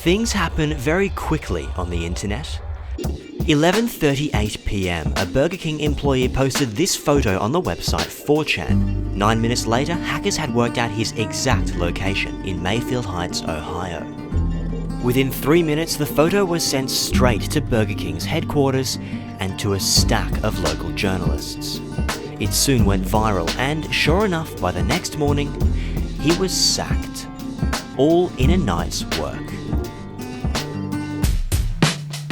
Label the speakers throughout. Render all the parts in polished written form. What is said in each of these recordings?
Speaker 1: Things happen very quickly on the internet. 11:38 p.m, a Burger King employee posted this photo on the website 4chan. 9 minutes later, hackers had worked out his exact location in Mayfield Heights, Ohio. Within 3 minutes, the photo was sent straight to Burger King's headquarters and to a stack of local journalists. It soon went viral, and sure enough, by the next morning, he was sacked. All in a night's work.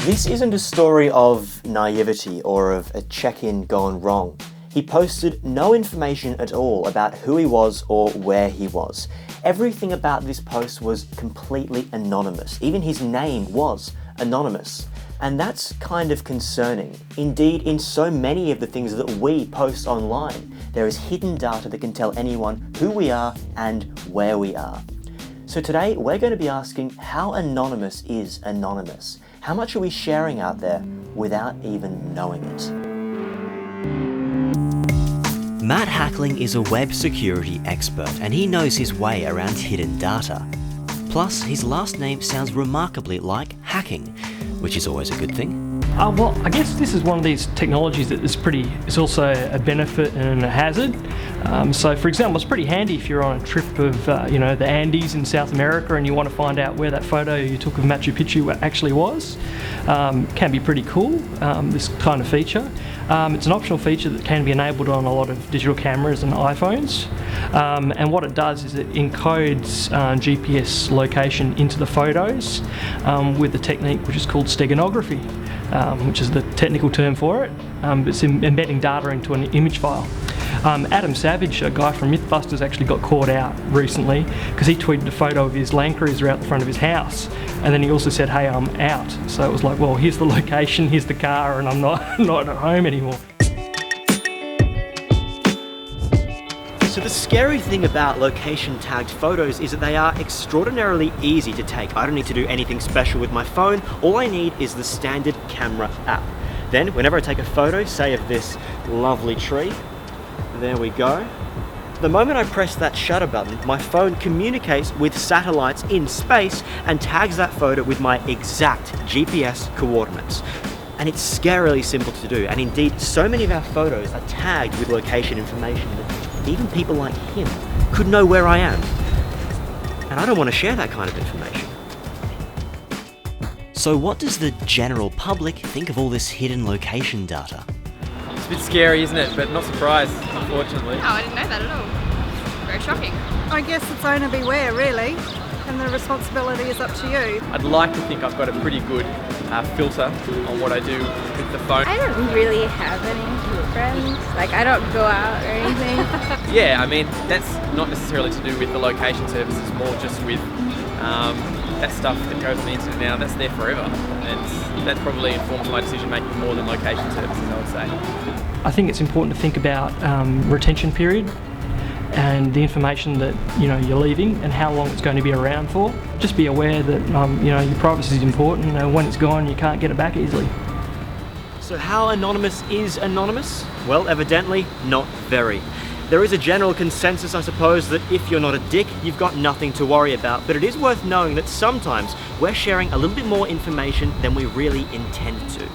Speaker 1: This isn't a story of naivety or of a check-in gone wrong. He posted no information at all about who he was or where he was. Everything about this post was completely anonymous. Even his name was anonymous. And that's kind of concerning. Indeed, in so many of the things that we post online, there is hidden data that can tell anyone who we are and where we are. So today, we're going to be asking, how anonymous is anonymous? How much are we sharing out there without even knowing it? Matt Hackling is a web security expert, and he knows his way around hidden data. Plus, his last name sounds remarkably like hacking, which is always a good thing.
Speaker 2: Well, I guess this is one of these technologies that is also a benefit and a hazard. So, for example, it's pretty handy if you're on a trip of, the Andes in South America and you want to find out where that photo you took of Machu Picchu actually was. Can be pretty cool, this kind of feature. It's an optional feature that can be enabled on a lot of digital cameras and iPhones. And what it does is it encodes GPS location into the photos with a technique which is called steganography, which is the technical term for it. It's embedding data into an image file. Adam Savage, a guy from Mythbusters, actually got caught out recently because he tweeted a photo of his Land Cruiser out the front of his house, and then he also said, "Hey, I'm out." So it was like, well, here's the location, here's the car, and I'm not at home anymore.
Speaker 1: So the scary thing about location tagged photos is that they are extraordinarily easy to take. I don't need to do anything special with my phone. All I need is the standard camera app. Then whenever I take a photo, say of this lovely tree, there we go. The moment I press that shutter button, my phone communicates with satellites in space and tags that photo with my exact GPS coordinates. And it's scarily simple to do. And indeed, so many of our photos are tagged with location information that even people like him could know where I am. And I don't want to share that kind of information. So what does the general public think of all this hidden location data?
Speaker 3: It's a bit scary, isn't it? But not surprised, unfortunately.
Speaker 4: Oh, I didn't know that at all. Very shocking.
Speaker 5: I guess it's owner beware, really, and the responsibility is up to you.
Speaker 3: I'd like to think I've got a pretty good filter on what I do with the phone.
Speaker 6: I don't really have any friends. Like, I don't go out or anything.
Speaker 3: Yeah, I mean, that's not necessarily to do with the location services, more just with that stuff that goes on the internet now, that's there forever. And that probably informs my decision making more than location services, I would say.
Speaker 2: I think it's important to think about retention period and the information that you're leaving and how long it's going to be around for. Just be aware that your privacy is important, and when it's gone you can't get it back easily.
Speaker 1: So how anonymous is anonymous? Well, evidently not very. There is a general consensus, I suppose, that if you're not a dick, you've got nothing to worry about, but it is worth knowing that sometimes we're sharing a little bit more information than we really intend to.